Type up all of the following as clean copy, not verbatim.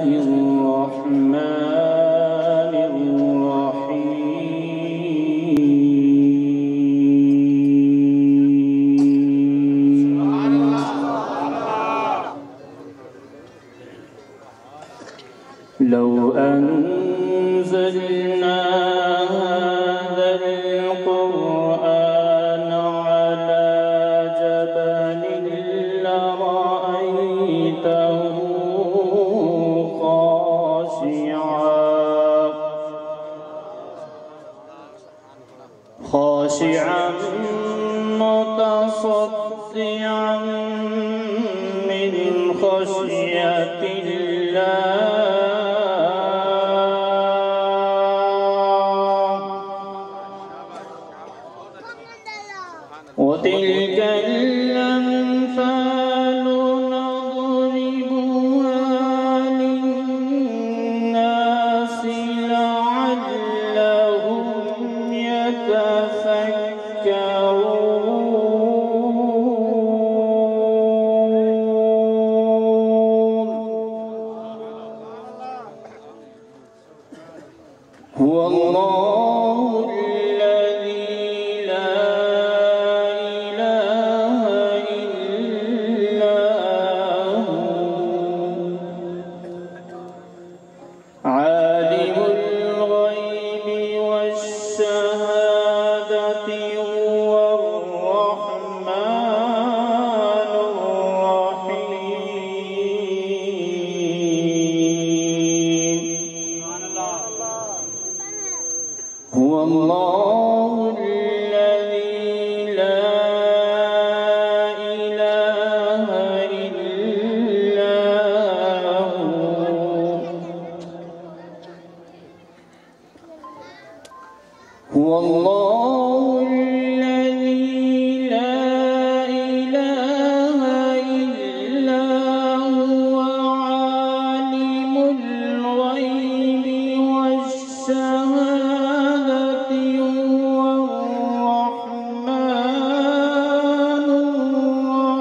الرحمن الرحيم. لو أنزلنا هذا القرآن على جبل لرأيته خاشعا متصدعا من خشية الله. وتلك الأمثال نضربها للناس لعلهم يتفكرون. هو الله الذي لا إله إلا هو عالم الغيب والشهادة هو الرحمن الرحيم. هو الله الذي لا إله إلا هو الله الذي لا إله إلا هو عالم الغيب والشهادة هو الرحمن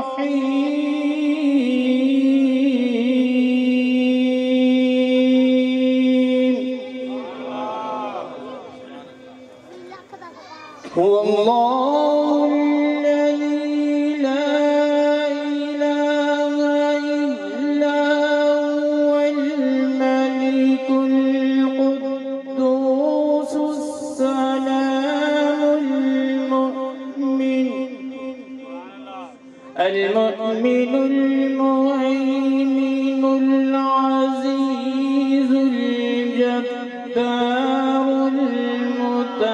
الرحيم. هو الله الذي لا إله إلا هو الملك القدوس السلام المؤمن المهيمن العزيز الجبار المتكبر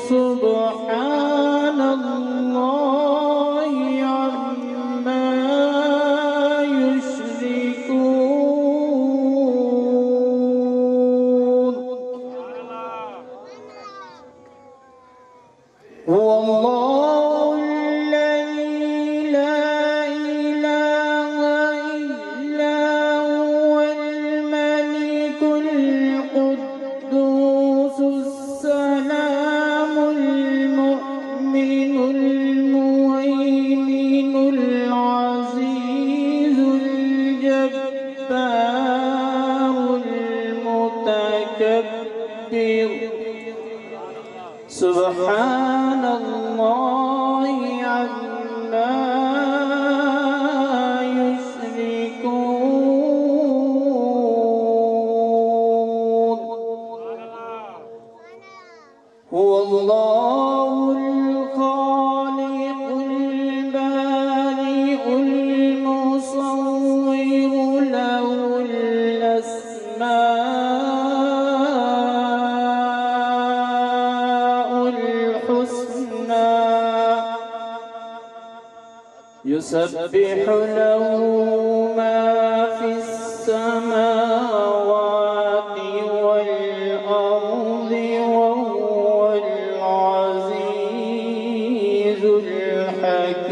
سبحان الله عما يشركون. هو الله الذي لا إله إلا هو الملك القدوس السلام المؤمن المهيمن العزيز الجبار المتكبر سبحان الله عما يشركون. هو الله الخالق البارئ المصور له الأسماء الحسنى يسبح له ما في السماوات والأرض وهو العزيز الحكيم.